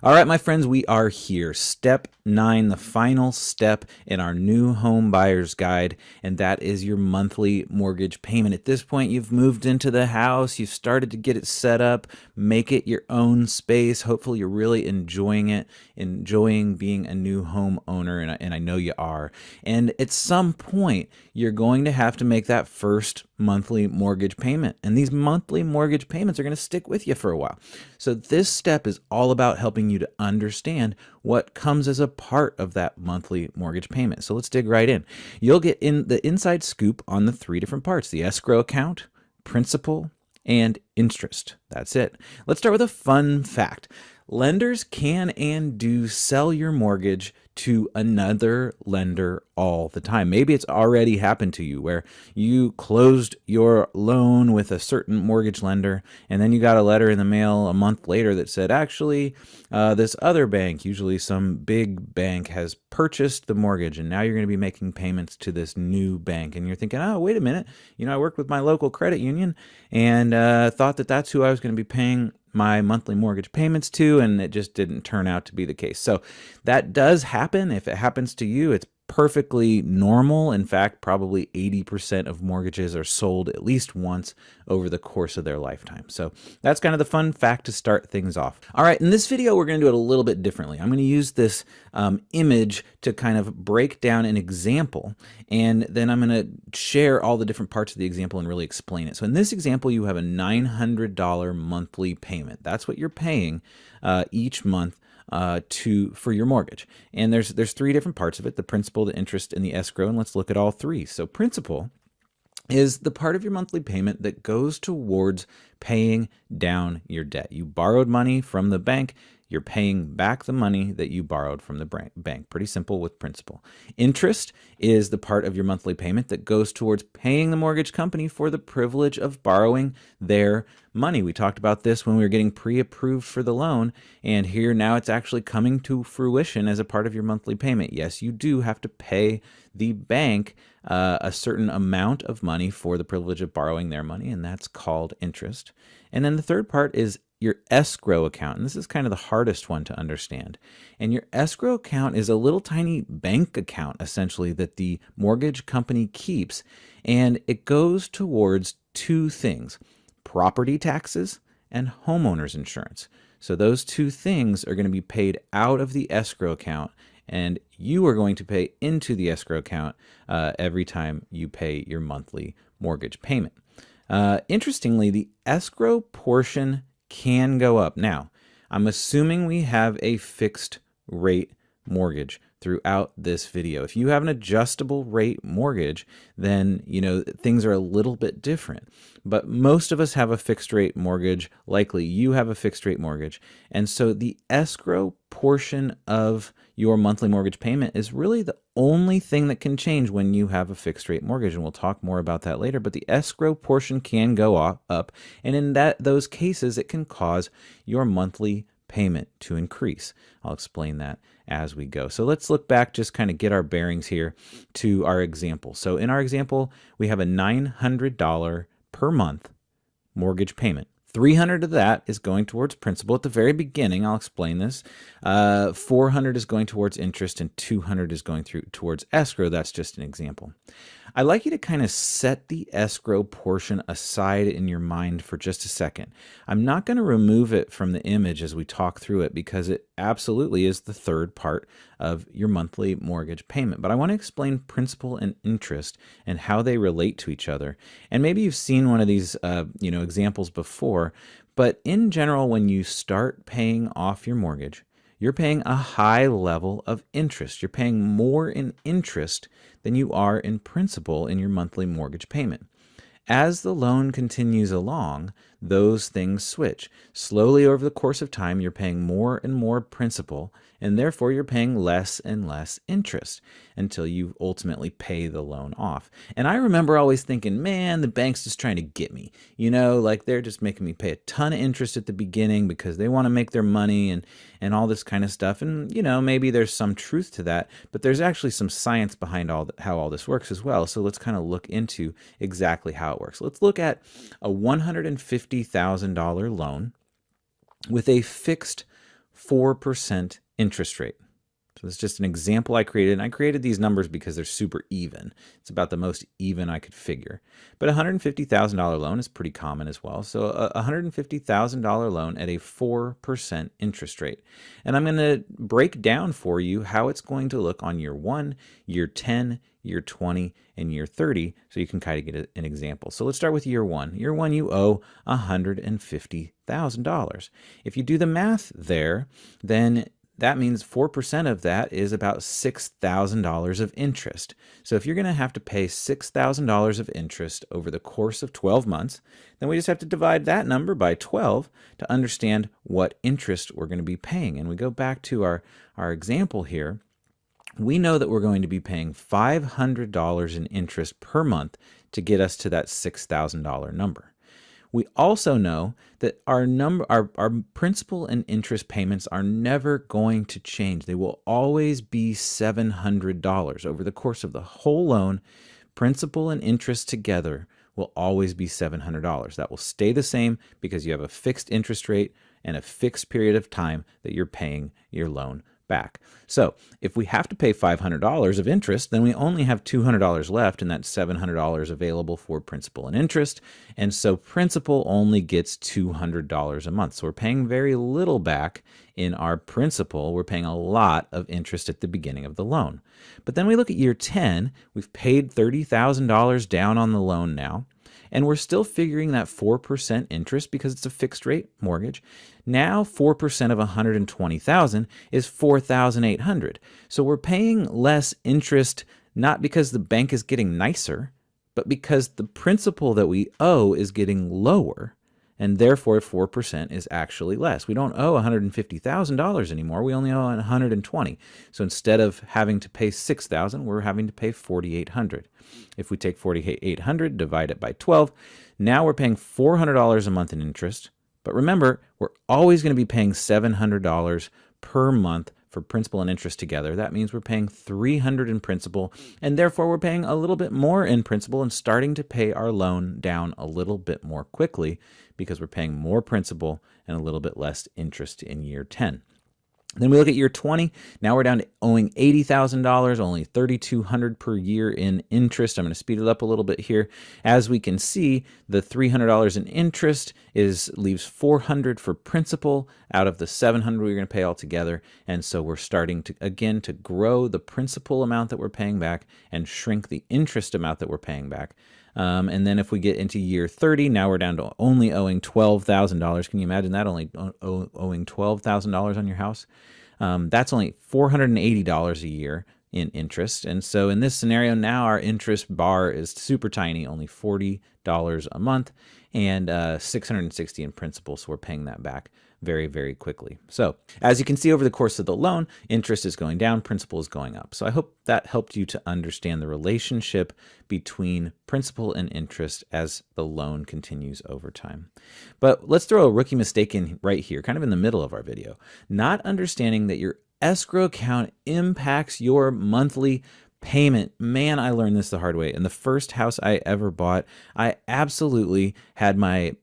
All right, my friends, we are here. Step 9, the final step in our new home buyer's guide, and that is your monthly mortgage payment. At this point, you've moved into the house, you've started to get it set up, make it your own space. Hopefully, you're really enjoying it, enjoying being a new home owner, and I know you are. And at some point, you're going to have to make that first monthly mortgage payment. And these monthly mortgage payments are going to stick with you for a while. So this step is all about helping you to understand what comes as a part of that monthly mortgage payment. So let's dig right in. You'll get in the inside scoop on the 3 different parts: the escrow account, principal, and interest. That's it. Let's start with a fun fact. Lenders can and do sell your mortgage to another lender all the time. Maybe it's already happened to you where you closed your loan with a certain mortgage lender and then you got a letter in the mail a month later that said, actually, this other bank, usually some big bank, has purchased the mortgage and now you're going to be making payments to this new bank. And you're thinking, oh, wait a minute. I worked with my local credit union and thought that that's who I was going to be paying my monthly mortgage payments to, and it just didn't turn out to be the case. So that does happen. If it happens to you, it's perfectly normal. In fact, probably 80% of mortgages are sold at least once over the course of their lifetime. So that's kind of the fun fact to start things off. All right, in this video, we're going to do it a little bit differently. I'm going to use this image to kind of break down an example, and then I'm going to share all the different parts of the example and really explain it. So in this example, you have a $900 monthly payment. That's what you're paying each month for your mortgage. And there's 3 different parts of it: the principal, the interest, and the escrow. And let's look at all 3. So principal is the part of your monthly payment that goes towards paying down your debt. You borrowed money from the bank. You're paying back the money that you borrowed from the bank. Pretty simple with principal. Interest is the part of your monthly payment that goes towards paying the mortgage company for the privilege of borrowing their money. We talked about this when we were getting pre-approved for the loan, and here now it's actually coming to fruition as a part of your monthly payment. Yes, you do have to pay the bank a certain amount of money for the privilege of borrowing their money, and that's called interest. And then the third part is your escrow account. And this is kind of the hardest one to understand. And your escrow account is a little tiny bank account, essentially, that the mortgage company keeps. And it goes towards 2 things: property taxes and homeowners insurance. So those 2 things are going to be paid out of the escrow account, and you are going to pay into the escrow account every time you pay your monthly mortgage payment. Interestingly, the escrow portion can go up. Now, I'm assuming we have a fixed rate mortgage throughout this video. If you have an adjustable rate mortgage, then things are a little bit different. But most of us have a fixed rate mortgage. Likely you have a fixed rate mortgage. And so the escrow portion of your monthly mortgage payment is really the only thing that can change when you have a fixed rate mortgage. And we'll talk more about that later. But the escrow portion can go up. And in those cases, it can cause your monthly payment to increase. I'll explain that as we go. So let's look back, just kind of get our bearings here to our example. So in our example, we have a $900 per month mortgage payment. $300 of that is going towards principal at the very beginning. I'll explain this. $400 is going towards interest, and $200 is going towards escrow. That's just an example. I'd like you to kind of set the escrow portion aside in your mind for just a second. I'm not going to remove it from the image as we talk through it because it absolutely is the third part of your monthly mortgage payment. But I want to explain principal and interest and how they relate to each other. And maybe you've seen one of these examples before, but in general, when you start paying off your mortgage, you're paying a high level of interest. You're paying more in interest than you are in principal in your monthly mortgage payment. As the loan continues along, those things switch. Slowly over the course of time, you're paying more and more principal, and therefore you're paying less and less interest until you ultimately pay the loan off. And I remember always thinking, man, the bank's just trying to get me. Like they're just making me pay a ton of interest at the beginning because they want to make their money and all this kind of stuff. And, maybe there's some truth to that, but there's actually some science behind how all this works as well. So let's kind of look into exactly how it works. Let's look at a $150,000 loan with a fixed 4% interest rate. So it's just an example I created, and I created these numbers because they're super even. It's about the most even I could figure. But a $150,000 loan is pretty common as well. So a $150,000 loan at a 4% interest rate. And I'm going to break down for you how it's going to look on year 1, year 10, year 20, and year 30, so you can kind of get an example. So let's start with year 1. Year 1, you owe $150,000. If you do the math there, then that means 4% of that is about $6,000 of interest. So if you're going to have to pay $6,000 of interest over the course of 12 months, then we just have to divide that number by 12 to understand what interest we're going to be paying. And we go back to our example here. We know that we're going to be paying $500 in interest per month to get us to that $6,000 number. We also know that our principal and interest payments are never going to change. They will always be $700 over the course of the whole loan. Principal and interest together will always be $700. That will stay the same because you have a fixed interest rate and a fixed period of time that you're paying your loan back. So if we have to pay $500 of interest, then we only have $200 left, and that's $700 available for principal and interest. And so principal only gets $200 a month. So we're paying very little back in our principal. We're paying a lot of interest at the beginning of the loan. But then we look at year 10, we've paid $30,000 down on the loan now. And we're still figuring that 4% interest because it's a fixed rate mortgage. Now 4% of $120,000 is $4,800. So we're paying less interest not because the bank is getting nicer, but because the principal that we owe is getting lower. And therefore 4% is actually less. We don't owe $150,000 anymore. We only owe $120,000. So instead of having to pay $6,000, we're having to pay $4,800. If we take $4,800, divide it by 12, now we're paying $400 a month in interest. But remember, we're always going to be paying $700 per month for principal and interest together. That means we're paying $300 in principal, and therefore we're paying a little bit more in principal and starting to pay our loan down a little bit more quickly because we're paying more principal and a little bit less interest in year 10. Then we look at year 20. Now we're down to owing $80,000, only $3,200 per year in interest. I'm going to speed it up a little bit here. As we can see, the $300 in interest leaves $400 for principal out of the $700 we're going to pay altogether. And so we're starting to, again, to grow the principal amount that we're paying back and shrink the interest amount that we're paying back. And then if we get into year 30, now we're down to only owing $12,000. Can you imagine that, only owing $12,000 on your house? That's only $480 a year in interest. And so in this scenario, now our interest bar is super tiny, only $40 a month and $660 in principal. So we're paying that back very, very quickly. So as you can see over the course of the loan, interest is going down, principal is going up. So I hope that helped you to understand the relationship between principal and interest as the loan continues over time. But let's throw a rookie mistake in right here, kind of in the middle of our video. Not understanding that your escrow account impacts your monthly payment. Man, I learned this the hard way. In the first house I ever bought, I absolutely had my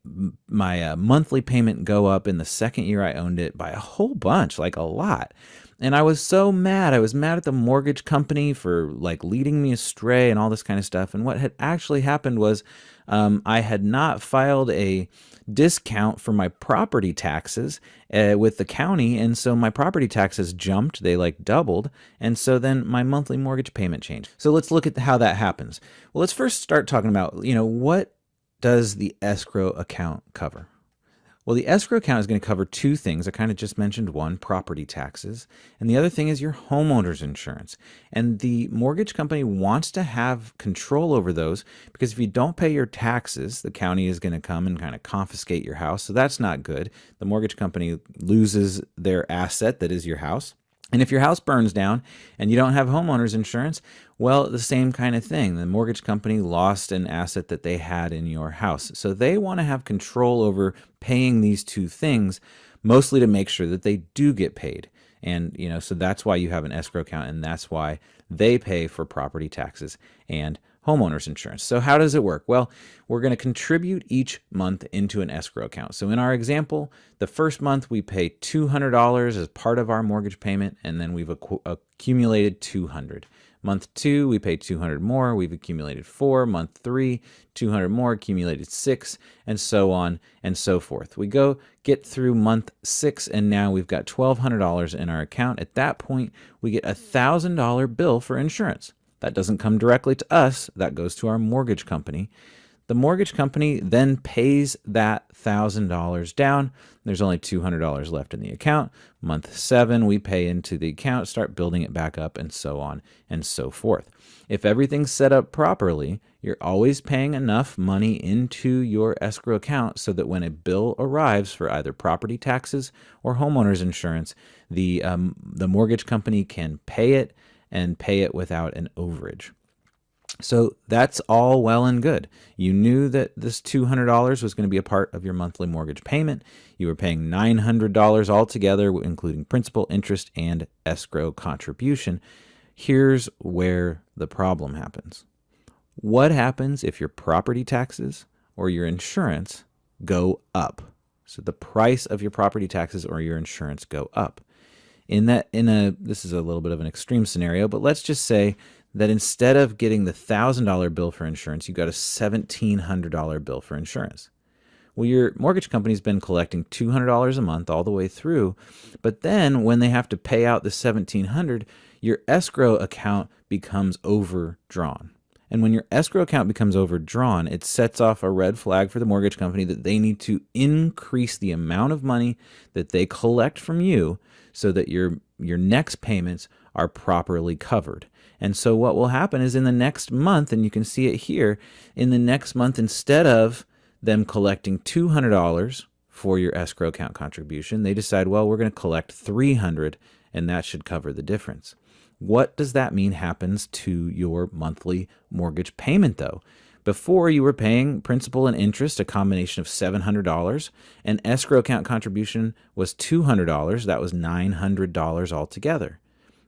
monthly payment go up in the second year I owned it by a whole bunch, like a lot. And I was so mad. I was mad at the mortgage company for like leading me astray and all this kind of stuff. And what had actually happened was I had not filed a discount for my property taxes with the county, and so my property taxes jumped. They like doubled, and so then my monthly mortgage payment changed. So let's look at how that happens. Well, let's first start talking about, what does the escrow account cover? Well, the escrow account is going to cover two things. I kind of just mentioned one, property taxes, and the other thing is your homeowner's insurance. And the mortgage company wants to have control over those because if you don't pay your taxes, the county is going to come and kind of confiscate your house. So that's not good. The mortgage company loses their asset that is your house. And if your house burns down and you don't have homeowner's insurance, well, the same kind of thing. The mortgage company lost an asset that they had in your house. So they want to have control over paying these two things, mostly to make sure that they do get paid. And, so that's why you have an escrow account, and that's why they pay for property taxes and homeowners insurance. So how does it work? Well, we're going to contribute each month into an escrow account. So in our example, the first month we pay $200 as part of our mortgage payment, and then we've accumulated $200. Month 2, we pay $200 more. We've accumulated $4. Month 3, $200 more, accumulated $6, and so on and so forth. We get through month 6, and now we've got $1,200 in our account. At that point, we get a $1,000 bill for insurance. That doesn't come directly to us. That goes to our mortgage company. The mortgage company then pays that $1,000 down. There's only $200 left in the account. Month 7, we pay into the account, start building it back up, and so on and so forth. If everything's set up properly, you're always paying enough money into your escrow account so that when a bill arrives for either property taxes or homeowners insurance, the mortgage company can pay it and pay it without an overage. So that's all well and good. You knew that this $200 was going to be a part of your monthly mortgage payment. You were paying $900 altogether, including principal, interest, and escrow contribution. Here's where the problem happens. What happens if your property taxes or your insurance go up? So the price of your property taxes or your insurance go up. This is a little bit of an extreme scenario, but let's just say that instead of getting the $1,000 bill for insurance, you got a $1,700 bill for insurance. Well, your mortgage company's been collecting $200 a month all the way through, but then when they have to pay out the $1,700, your escrow account becomes overdrawn. And when your escrow account becomes overdrawn, it sets off a red flag for the mortgage company that they need to increase the amount of money that they collect from you so that your next payments are properly covered. And so what will happen is in the next month, and you can see it here, in the next month, instead of them collecting $200 for your escrow account contribution, they decide, well, we're going to collect $300, and that should cover the difference. What does that mean happens to your monthly mortgage payment, though? Before, you were paying principal and interest, a combination of $700, and escrow account contribution was $200. That was $900 altogether.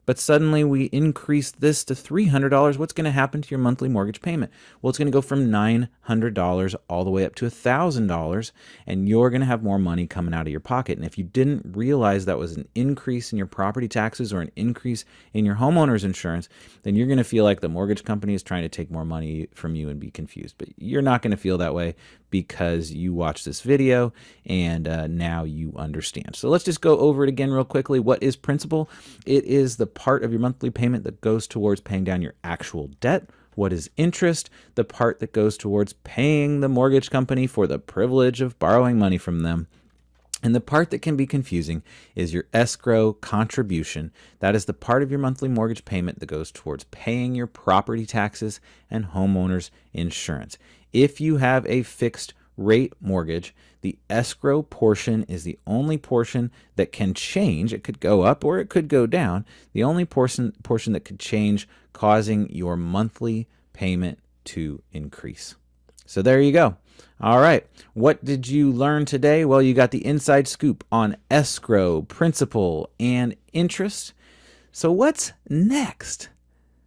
But suddenly we increased this to $300. What's going to happen to your monthly mortgage payment? Well, it's going to go from $900 all the way up to $1,000, and you're going to have more money coming out of your pocket. And if you didn't realize that was an increase in your property taxes or an increase in your homeowner's insurance, then you're going to feel like the mortgage company is trying to take more money from you and be confused. But you're not going to feel that way because you watched this video and now you understand. So let's just go over it again real quickly. What is principal? It is the part of your monthly payment that goes towards paying down your actual debt. What is interest? The part that goes towards paying the mortgage company for the privilege of borrowing money from them. And the part that can be confusing is your escrow contribution. That is the part of your monthly mortgage payment that goes towards paying your property taxes and homeowners insurance. If you have a fixed rate mortgage, the escrow portion is the only portion that can change. It could go up or it could go down. The only portion that could change, causing your monthly payment to increase. So there you go. All right. What did you learn today? Well, you got the inside scoop on escrow, principal, and interest. So what's next?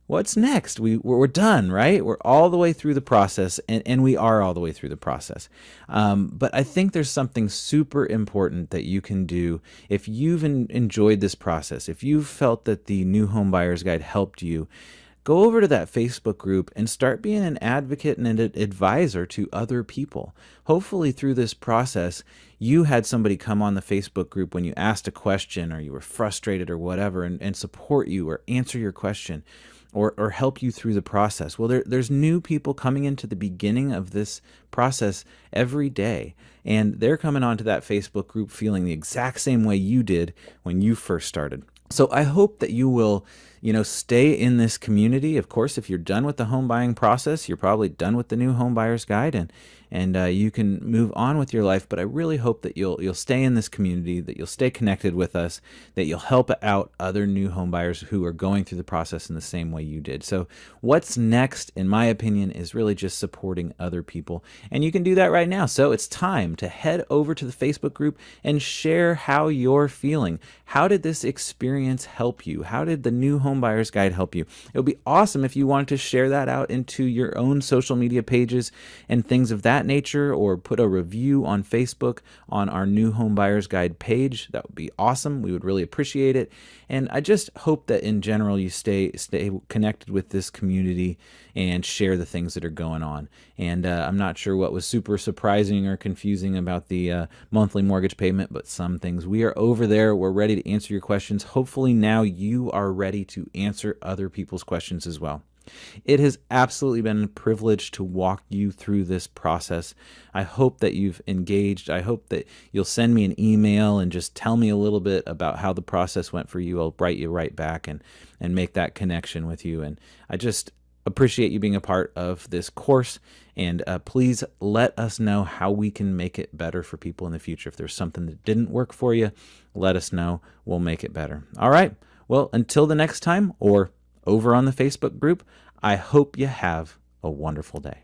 What's next? We're done, right? We're all the way through the process, and we are all the way through the process. But I think there's something super important that you can do if you've enjoyed this process, if you've felt that the New Home Buyer's Guide helped you. Go over to that Facebook group and start being an advocate and an advisor to other people. Hopefully through this process, you had somebody come on the Facebook group when you asked a question or you were frustrated or whatever and support you or answer your question or help you through the process. Well, there's new people coming into the beginning of this process every day, and they're coming onto that Facebook group feeling the exact same way you did when you first started. So I hope that you will, stay in this community. Of course, if you're done with the home buying process, you're probably done with the New Home Buyer's Guide, and you can move on with your life. But I really hope that you'll stay in this community, that you'll stay connected with us, that you'll help out other new home buyers who are going through the process in the same way you did. So what's next, in my opinion, is really just supporting other people. And you can do that right now. So it's time to head over to the Facebook group and share how you're feeling. How did this experience help you? How did the New Home home buyer's guide help you? It would be awesome if you wanted to share that out into your own social media pages and things of that nature, or put a review on Facebook on our new home buyer's guide page. That would be awesome. We would really appreciate it. And I just hope that in general you stay connected with this community and share the things that are going on. And I'm not sure what was super surprising or confusing about the monthly mortgage payment, but some things. We are over there. We're ready to answer your questions. Hopefully now you are ready to answer other people's questions as well. It has absolutely been a privilege to walk you through this process. I hope that you've engaged. I hope that you'll send me an email and just tell me a little bit about how the process went for you. I'll write you right back and make that connection with you. And I just appreciate you being a part of this course. And please let us know how we can make it better for people in the future. If there's something that didn't work for you, let us know. We'll make it better. All right. Well, until the next time, or over on the Facebook group, I hope you have a wonderful day.